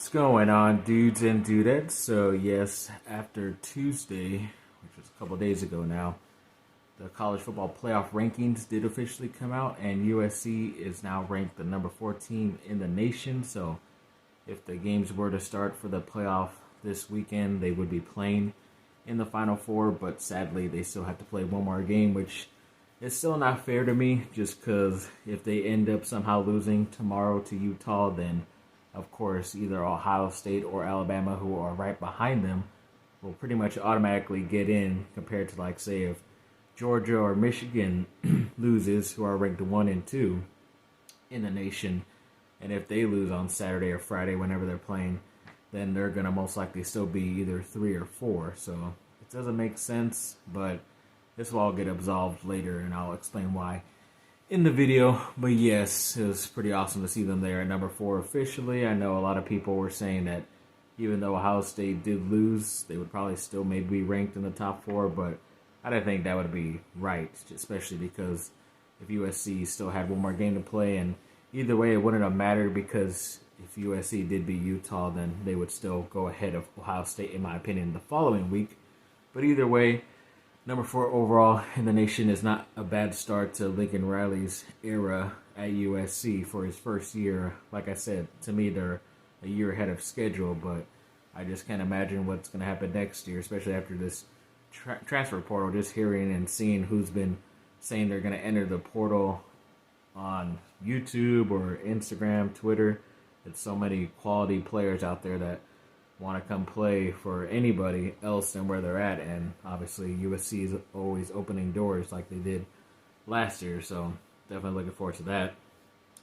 What's going on, dudes and dudettes? So, yes, after Tuesday, which was a couple days ago now, the college football playoff rankings did officially come out, and USC is now ranked the number 4 team in the nation. So, if the games were to start for the playoff this weekend, they would be playing in the Final Four, but sadly, they still have to play one more game, which is still not fair to me, just because if they end up somehow losing tomorrow to Utah, then of course, either Ohio State or Alabama, who are right behind them, will pretty much automatically get in compared to, like, say, if Georgia or Michigan loses, who are ranked 1 and 2 in the nation, and if they lose on Saturday or Friday, whenever they're playing, then they're going to most likely still be either 3 or 4. So it doesn't make sense, but this will all get absolved later, and I'll explain why in the video. But yes, it was pretty awesome to see them there at number 4 officially. I know a lot of people were saying that even though Ohio State did lose, they would probably still maybe be ranked in the top 4, but I didn't think that would be right, especially because if USC still had one more game to play, and either way it wouldn't have mattered, because if USC did beat Utah, then they would still go ahead of Ohio State, in my opinion, the following week. But either way, number 4 overall in the nation is not a bad start to Lincoln Riley's era at USC for his first year. Like I said, to me, they're a year ahead of schedule, but I just can't imagine what's going to happen next year, especially after this transfer portal. Just hearing and seeing who's been saying they're going to enter the portal on YouTube or Instagram, Twitter. It's so many quality players out there that want to come play for anybody else than where they're at, and obviously USC is always opening doors like they did last year, so definitely looking forward to that.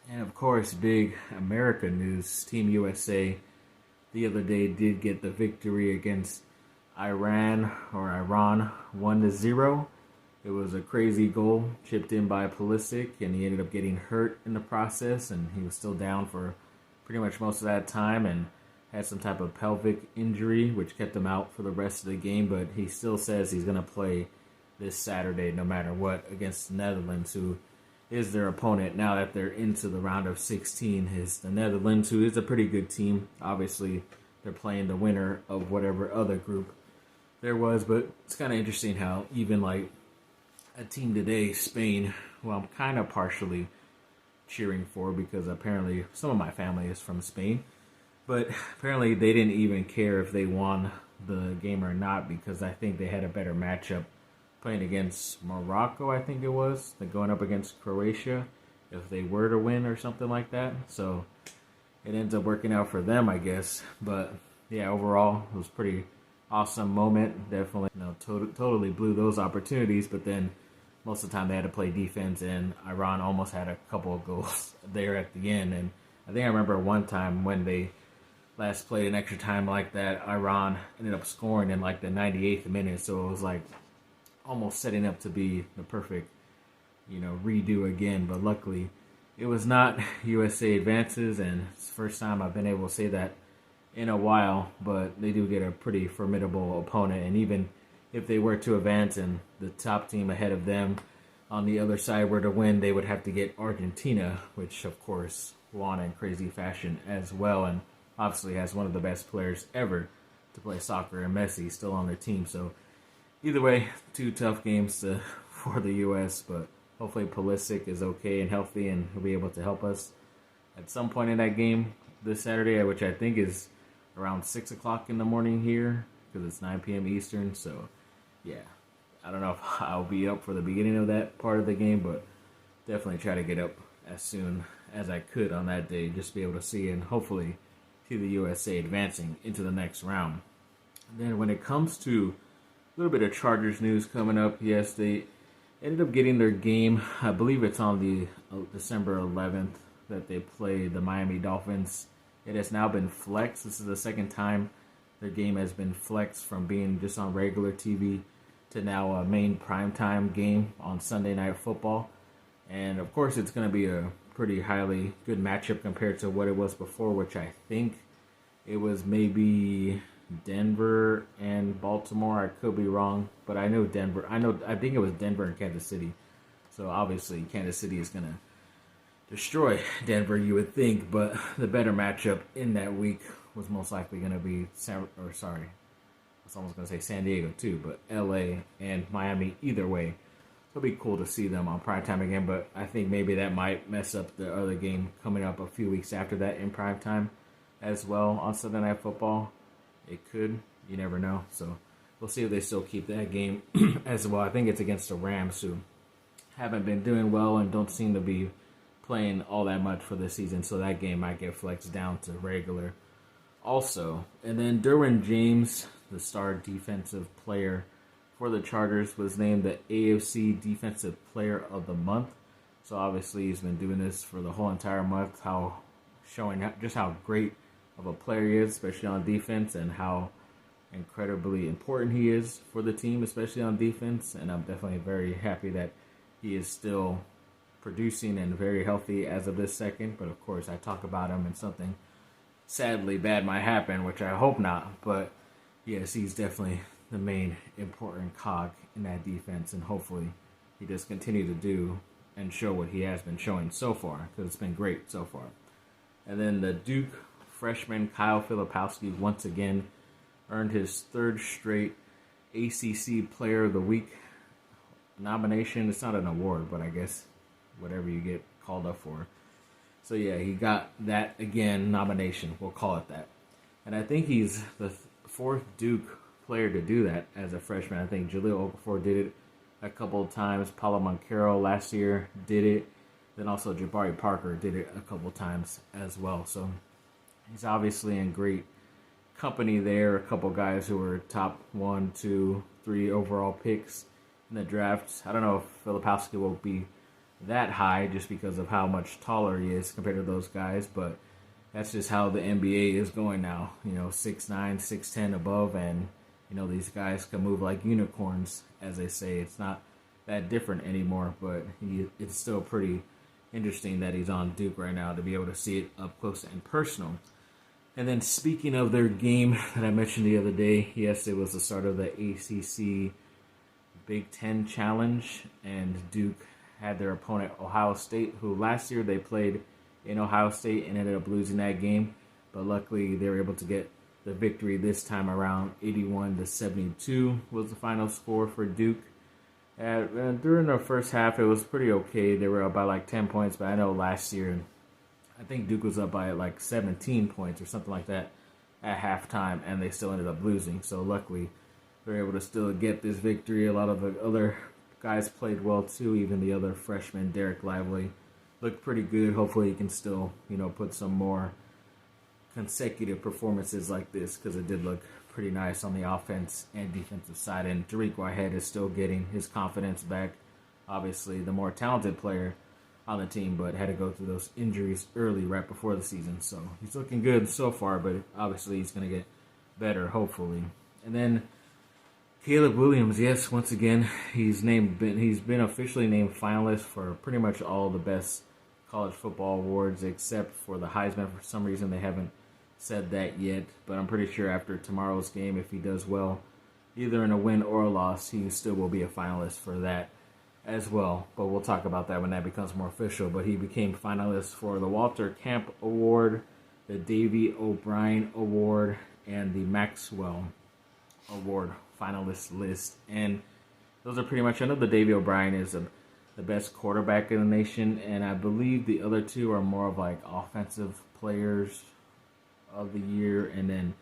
And of course, big America news, Team USA the other day did get the victory against Iran 1-0. It was a crazy goal chipped in by Pulisic, and he ended up getting hurt in the process, and he was still down for pretty much most of that time, and had some type of pelvic injury, which kept him out for the rest of the game, but he still says he's going to play this Saturday no matter what against the Netherlands, who is their opponent now that they're into the round of 16. Is the Netherlands, who is a pretty good team. Obviously, they're playing the winner of whatever other group there was, but it's kind of interesting how even like a team today, Spain, who I'm kind of partially cheering for because apparently some of my family is from Spain, but apparently they didn't even care if they won the game or not, because I think they had a better matchup playing against Morocco, I think it was, than going up against Croatia if they were to win or something like that. So it ends up working out for them, I guess. But yeah, overall, it was a pretty awesome moment. Definitely, totally blew those opportunities, but then most of the time they had to play defense, and Iran almost had a couple of goals there at the end. And I think I remember one time when they last played an extra time like that, Iran ended up scoring in like the 98th minute, so it was like almost setting up to be the perfect, redo again. But luckily, it was not. USA advances, and it's the first time I've been able to say that in a while, but they do get a pretty formidable opponent, and even if they were to advance and the top team ahead of them on the other side were to win, they would have to get Argentina, which of course won in crazy fashion as well, and obviously has one of the best players ever to play soccer, and Messi still on their team. So either way, 2 tough games for the U.S., but hopefully Pulisic is okay and healthy, and he'll be able to help us at some point in that game this Saturday, which I think is around 6 o'clock in the morning here, because it's 9 p.m. Eastern. So yeah, I don't know if I'll be up for the beginning of that part of the game, but definitely try to get up as soon as I could on that day, just to be able to see and hopefully see the USA advancing into the next round. And then when it comes to a little bit of Chargers news coming up, yes, they ended up getting their game. I believe it's on the December 11th that they play the Miami Dolphins. It has now been flexed. This is the second time their game has been flexed from being just on regular TV to now a main primetime game on Sunday Night Football. And of course, it's going to be a pretty highly good matchup compared to what it was before, which I think it was maybe Denver and Baltimore. I could be wrong, but I know Denver. I think it was Denver and Kansas City. So obviously Kansas City is going to destroy Denver, you would think, but the better matchup in that week was most likely going to be I was almost going to say San Diego too, but LA and Miami either way. It'll be cool to see them on primetime again, but I think maybe that might mess up the other game coming up a few weeks after that in primetime as well on Sunday Night Football. It could. You never know. So we'll see if they still keep that game as well. I think it's against the Rams, who haven't been doing well and don't seem to be playing all that much for this season. So that game might get flexed down to regular also. And then Derwin James, the star defensive player for the Chargers, was named the AFC Defensive Player of the Month. So obviously he's been doing this for the whole entire month, showing just how great of a player he is, especially on defense, and how incredibly important he is for the team, especially on defense. And I'm definitely very happy that he is still producing and very healthy as of this second. But of course, I talk about him and something sadly bad might happen, which I hope not. But yes, he's definitely the main important cog in that defense, and hopefully he does continue to do and show what he has been showing so far, because it's been great so far. And then the Duke freshman Kyle Filipowski once again earned his third straight ACC Player of the Week nomination. It's not an award, but I guess whatever you get called up for. So yeah, he got that again nomination. We'll call it that. And I think he's the fourth Duke player to do that as a freshman. I think Jaleel Okafor did it a couple of times. Paulo Moncaro last year did it. Then also Jabari Parker did it a couple of times as well. So he's obviously in great company there. A couple guys who were top 1, 2, 3 overall picks in the drafts. I don't know if Filipowski will be that high just because of how much taller he is compared to those guys, but that's just how the NBA is going now. 6'9", 6'10", above, and these guys can move like unicorns, as they say. It's not that different anymore, but it's still pretty interesting that he's on Duke right now to be able to see it up close and personal. And then speaking of their game that I mentioned the other day, yes, it was the start of the ACC Big Ten Challenge, and Duke had their opponent Ohio State, who last year they played in Ohio State and ended up losing that game. But luckily they were able to get the victory this time around. 81-72 was the final score for Duke. During the first half, it was pretty okay. They were up by like 10 points, but I know last year, I think Duke was up by like 17 points or something like that at halftime, and they still ended up losing. So luckily, they were able to still get this victory. A lot of the other guys played well too. Even the other freshman, Derek Lively, looked pretty good. Hopefully he can still, put some more consecutive performances like this, because it did look pretty nice on the offense and defensive side. And Tariq Whitehead is still getting his confidence back. Obviously, the more talented player on the team, but had to go through those injuries early, right before the season. So he's looking good so far, but obviously he's going to get better, hopefully. And then Caleb Williams, yes, once again, he's been officially named finalist for pretty much all the best college football awards, except for the Heisman. For some reason, they haven't said that yet, but I'm pretty sure after tomorrow's game, if he does well, either in a win or a loss, he still will be a finalist for that as well. But we'll talk about that when that becomes more official. But he became finalist for the Walter Camp Award, the Davy O'Brien Award, and the Maxwell Award finalist list. And those are pretty much, I know the Davy O'Brien is the best quarterback in the nation, and I believe the other two are more of like offensive players of the year, and then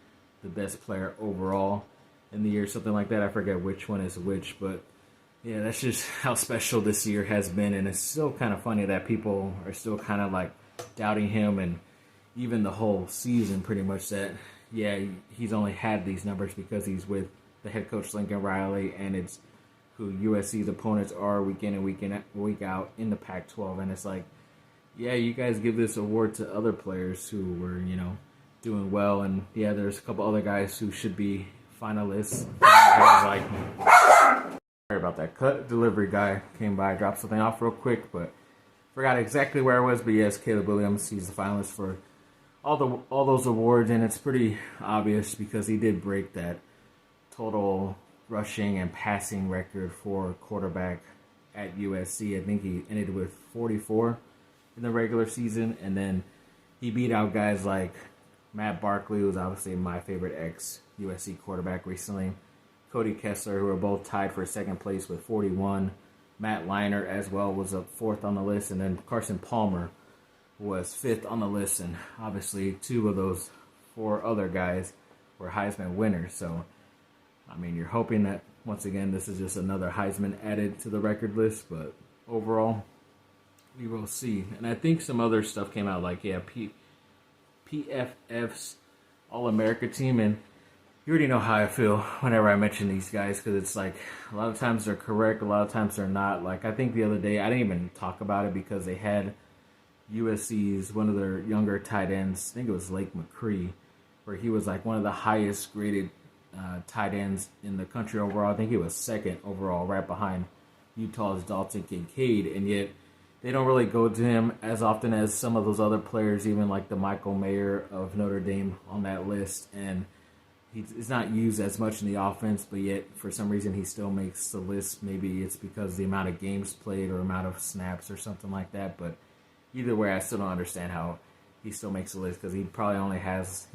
the best player overall in the year, something like that. I forget which one is which, but yeah, that's just how special this year has been. And it's still kind of funny that people are still kind of like doubting him, and even the whole season pretty much, that yeah, he's only had these numbers because he's with the head coach Lincoln Riley, and it's who USC's opponents are week in and week out in the Pac-12. And it's like, yeah, you guys give this award to other players who were, doing well, and yeah, there's a couple other guys who should be finalists. Like, sorry about that. Cut delivery guy came by, dropped something off real quick, but forgot exactly where I was. But yes, Caleb Williams, he's the finalist for all those awards, and it's pretty obvious because he did break that total rushing and passing record for quarterback at USC. I think he ended with 44 in the regular season, and then he beat out guys like Matt Barkley, who was obviously my favorite ex-USC quarterback recently, Cody Kessler, who were both tied for second place with 41. Matt Leinart as well was up fourth on the list, and then Carson Palmer was fifth on the list, and obviously two of those four other guys were Heisman winners. So, I mean, you're hoping that, once again, this is just another Heisman added to the record list, but overall, we will see. And I think some other stuff came out, like, PFF's All-America team, and you already know how I feel whenever I mention these guys, because it's like, a lot of times they're correct, a lot of times they're not. Like, I think the other day, I didn't even talk about it because they had USC's, one of their younger tight ends, I think it was Lake McCree, where he was like one of the highest graded tight ends in the country overall. I think he was second overall, right behind Utah's Dalton Kincaid, and yet they don't really go to him as often as some of those other players, even like the Michael Mayer of Notre Dame on that list, and he's not used as much in the offense, but yet for some reason he still makes the list. Maybe it's because of the amount of games played or amount of snaps or something like that, but either way, I still don't understand how he still makes the list, because he probably only has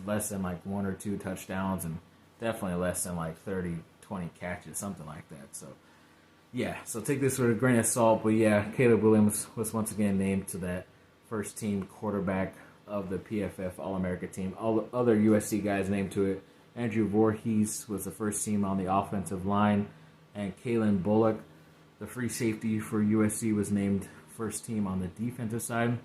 less than like 1 or 2 touchdowns and definitely less than like 30, 20 catches, something like that. So, yeah, so take this with a grain of salt. But yeah, Caleb Williams was once again named to that first team quarterback of the PFF All-America team. All the other USC guys named to it. Andrew Voorhees was the first team on the offensive line, and Kalen Bullock, the free safety for USC, was named first team on the defensive side.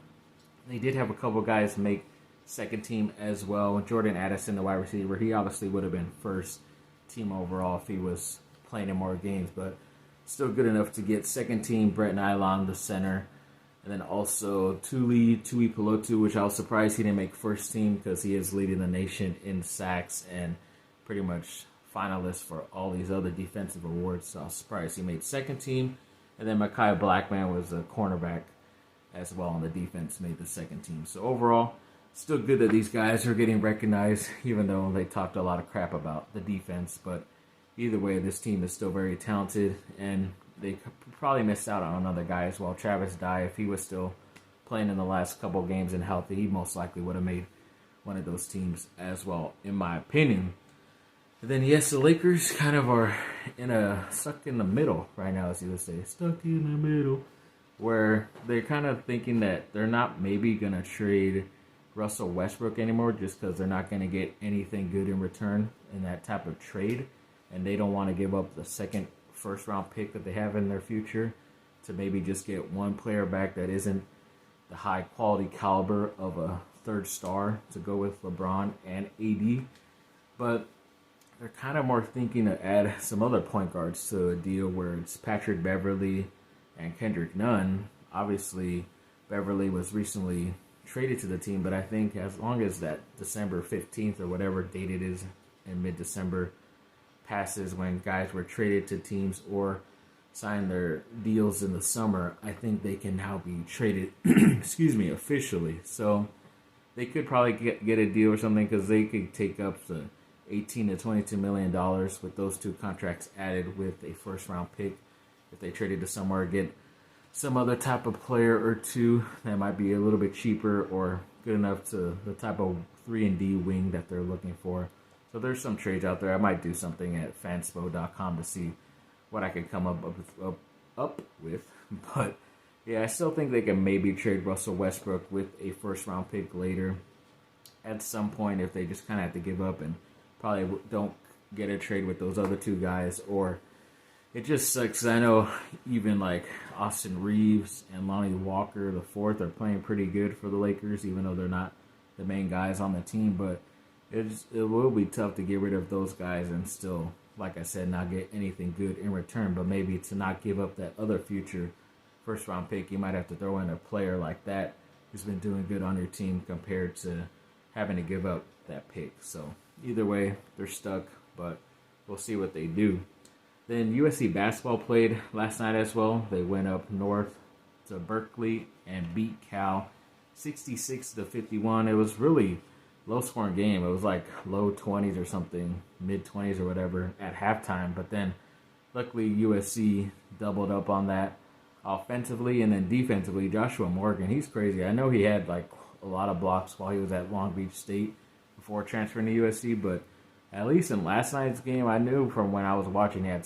They did have a couple guys make second team as well. Jordan Addison, the wide receiver, he obviously would have been first team overall if he was playing in more games, but still good enough to get second team. Brett Nylon, the center, and then also Tui Pelotu, which I was surprised he didn't make first team, because he is leading the nation in sacks and pretty much finalist for all these other defensive awards. So I was surprised he made second team. And then Mekhi Blackman was a cornerback as well on the defense, made the second team. So overall, still good that these guys are getting recognized, even though they talked a lot of crap about the defense. But either way, this team is still very talented, and they probably missed out on another guy as well. Travis Dye, if he was still playing in the last couple of games and healthy, he most likely would have made one of those teams as well, in my opinion. And then, yes, the Lakers kind of are stuck in the middle right now, as you would say. Stuck in the middle. Where they're kind of thinking that they're not maybe going to trade Russell Westbrook anymore, just because they're not going to get anything good in return in that type of trade. And they don't want to give up the second first-round pick that they have in their future to maybe just get one player back that isn't the high-quality caliber of a third star to go with LeBron and AD. But they're kind of more thinking to add some other point guards to a deal where it's Patrick Beverley and Kendrick Nunn. Obviously, Beverley was recently traded to the team, but I think as long as that December 15th or whatever date it is in mid-December passes, when guys were traded to teams or signed their deals in the summer, I think they can now be traded, officially. So they could probably get a deal or something, because they could take up the $18 to $22 million with those two contracts added with a first-round pick. If they traded to somewhere, get some other type of player or two that might be a little bit cheaper or good enough to the type of 3-and-D wing that they're looking for. So there's some trades out there. I might do something at fanspo.com to see what I could come up with. But yeah, I still think they can maybe trade Russell Westbrook with a first-round pick later at some point, if they just kind of have to give up and probably don't get a trade with those other two guys. Or it just sucks. I know even like Austin Reeves and Lonnie Walker the fourth are playing pretty good for the Lakers, even though they're not the main guys on the team. But it will be tough to get rid of those guys and still, like I said, not get anything good in return. But maybe to not give up that other future first-round pick, you might have to throw in a player like that who's been doing good on your team compared to having to give up that pick. So either way, they're stuck, but we'll see what they do. Then USC basketball played last night as well. They went up north to Berkeley and beat Cal 66-51. It was really low-scoring game. It was like low 20s or something, mid-20s or whatever at halftime. But then luckily USC doubled up on that offensively, and then defensively, Joshua Morgan, he's crazy. I know he had like a lot of blocks while he was at Long Beach State before transferring to USC, but at least in last night's game, I knew from when I was watching he had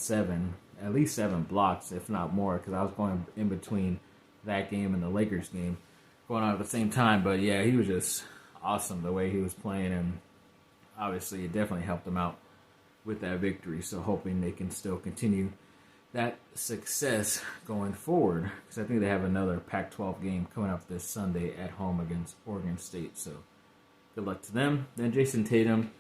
at least seven blocks, if not more, because I was going in between that game and the Lakers game going on at the same time. But yeah, he was just awesome the way he was playing, and obviously it definitely helped him out with that victory. So hoping they can still continue that success going forward, because I think they have another Pac-12 game coming up this Sunday at home against Oregon State. So good luck to them. Then Jason Tatum,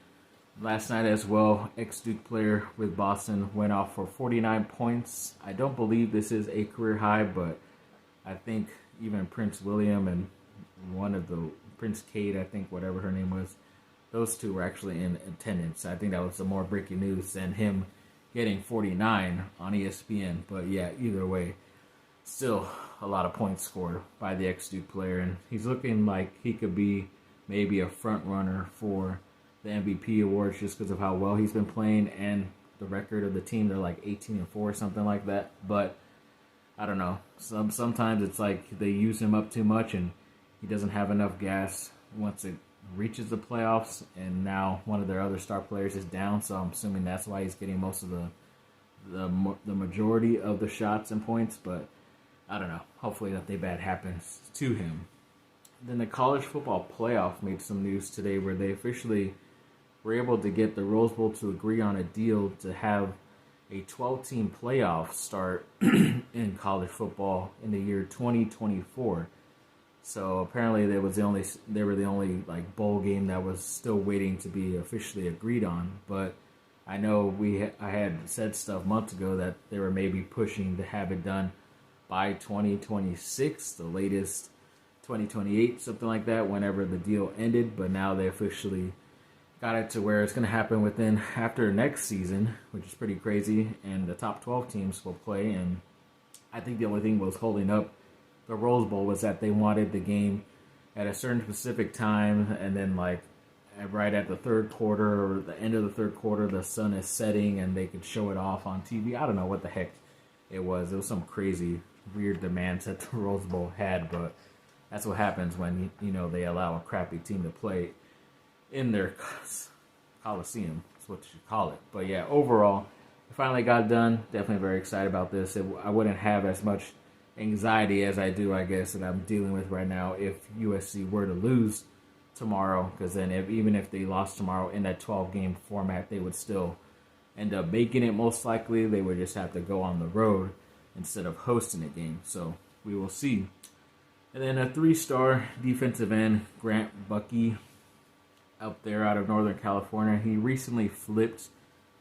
last night as well, ex-Duke player with Boston, went off for 49 points. I don't believe this is a career high, but I think even Prince William and one of the Prince Kate, I think whatever her name was, those two were actually in attendance. I think that was the more breaking news than him getting 49 on ESPN. But yeah, either way, still a lot of points scored by the ex-Duke player, and he's looking like he could be maybe a front runner for the MVP awards just because of how well he's been playing and the record of the team. They're like 18-4 or something like that. But I don't know. Sometimes it's like they use him up too much and he doesn't have enough gas once it reaches the playoffs, and now one of their other star players is down, so I'm assuming that's why he's getting most of the majority of the shots and points. But I don't know. Hopefully nothing bad happens to him. Then the college football playoff made some news today where they officially were able to get the Rose Bowl to agree on a deal to have a 12-team playoff start in college football in the year 2024. So apparently they were the only like bowl game that was still waiting to be officially agreed on. But I know I had said stuff months ago that they were maybe pushing to have it done by 2026, the latest 2028, something like that, whenever the deal ended. But now they officially got it to where it's going to happen after next season, which is pretty crazy. And the top 12 teams will play. And I think the only thing was holding up the Rose Bowl was that they wanted the game at a certain specific time, and then like right at the third quarter or the end of the third quarter, the sun is setting and they could show it off on TV. I don't know what the heck it was. It was some crazy, weird demands that the Rose Bowl had, but that's what happens when they allow a crappy team to play in their Coliseum. That's what you call it. But yeah, overall, it finally got done. Definitely very excited about this. I wouldn't have as much anxiety as I do, I guess, that I'm dealing with right now if USC were to lose tomorrow, because then even if they lost tomorrow in that 12-game format, they would still end up making it most likely. They would just have to go on the road instead of hosting a game. So we will see. And then a 3-star defensive end, Grant Bucky, out there out of Northern California. He recently flipped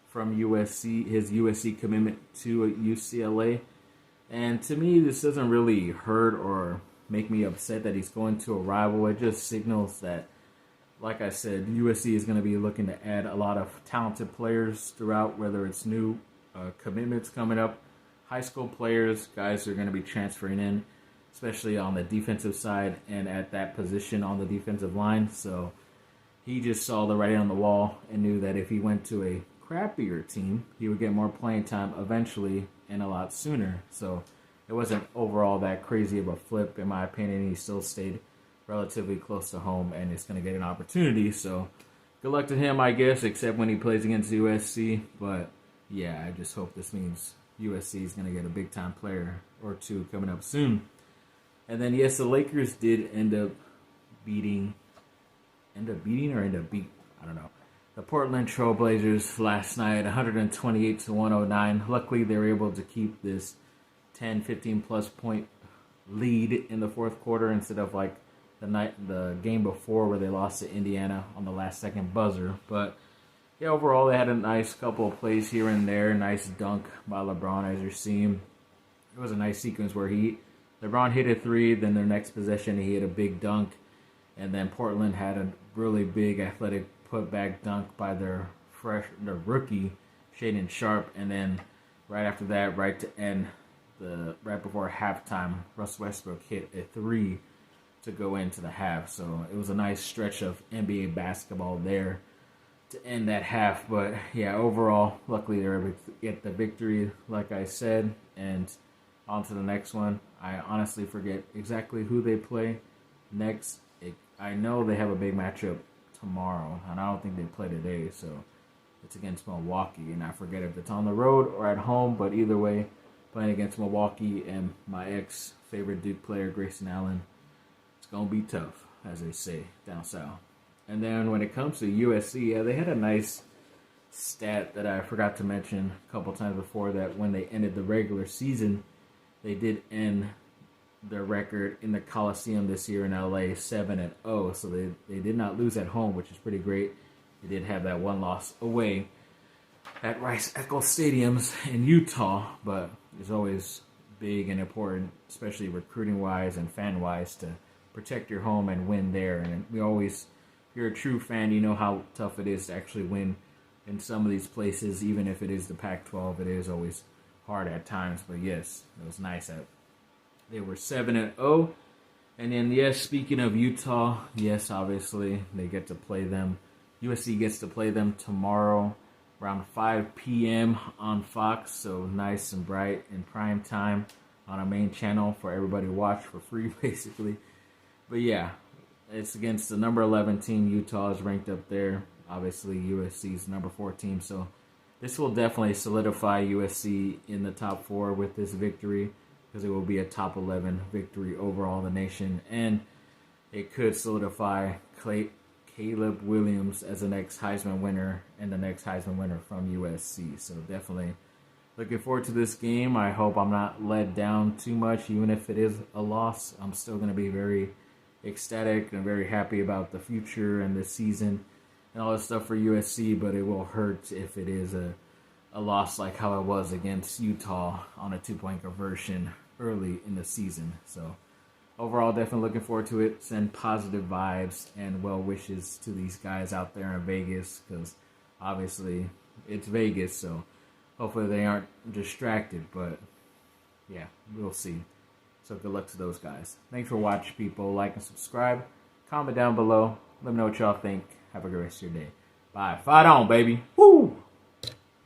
from his USC commitment to UCLA. And to me, this doesn't really hurt or make me upset that he's going to a rival. It just signals that, like I said, USC is going to be looking to add a lot of talented players throughout, whether it's new commitments coming up, high school players, guys who are going to be transferring in, especially on the defensive side and at that position on the defensive line. So he just saw the writing on the wall and knew that if he went to a crappier team, he would get more playing time eventually and a lot sooner. So it wasn't overall that crazy of a flip, in my opinion. He still stayed relatively close to home and is going to get an opportunity. So good luck to him, I guess, except when he plays against USC. But yeah, I just hope this means USC is going to get a big-time player or two coming up soon. And then, yes, the Lakers did end up beat? I don't know. The Portland Trailblazers last night, 128-109. Luckily, they were able to keep this 10, 15-plus point lead in the fourth quarter instead of like the game before where they lost to Indiana on the last-second buzzer. But yeah, overall, they had a nice couple of plays here and there. Nice dunk by LeBron, as you're seeing. It was a nice sequence where LeBron hit a three, then their next possession, he hit a big dunk. And then Portland had a really big athletic putback dunk by their rookie, Shaedon Sharpe. And then right after that, right before halftime, Russ Westbrook hit a three to go into the half. So it was a nice stretch of NBA basketball there to end that half. But yeah, overall, luckily they were able to get the victory, like I said. And On to the next one. I honestly forget exactly who they play next. I know they have a big matchup tomorrow, and I don't think they play today, so it's against Milwaukee, and I forget if it's on the road or at home, but either way, playing against Milwaukee and my ex-favorite Duke player, Grayson Allen, it's going to be tough, as they say down south. And then when it comes to USC, yeah, they had a nice stat that I forgot to mention a couple times before, that when they ended the regular season, they did end their record in the Coliseum this year in LA 7-0, so they did not lose at home, which is pretty great. They did have that one loss away at Rice-Eccles Stadiums in Utah, but it's always big and important, especially recruiting-wise and fan-wise, to protect your home and win there. And we always, if you're a true fan, you know how tough it is to actually win in some of these places. Even if it is the Pac-12, it is always hard at times. But yes, it was nice that they were 7-0. And then, yes, speaking of Utah, yes, obviously, they get to play them. USC gets to play them tomorrow around 5 p.m. on Fox. So nice and bright in prime time on our main channel for everybody to watch for free, basically. But yeah, it's against the number 11 team. Utah is ranked up there. Obviously, USC's number 4 team. So this will definitely solidify USC in the top 4 with this victory, because it will be a top 11 victory overall in the nation. And it could solidify Caleb Williams as the next Heisman winner and the next Heisman winner from USC. So definitely looking forward to this game. I hope I'm not let down too much. Even if it is a loss, I'm still going to be very ecstatic and very happy about the future and the season and all this stuff for USC, but it will hurt if it is a loss like how it was against Utah on a 2-point conversion early in the season. So overall, definitely looking forward to it. Send positive vibes and well wishes to these guys out there in Vegas, because obviously it's Vegas, so hopefully they aren't distracted, but yeah, we'll see. So good luck to those guys. Thanks for watching, people. Like and subscribe. Comment down below. Let me know what y'all think. Have a good rest of your day. Bye. Fight on, baby. Woo!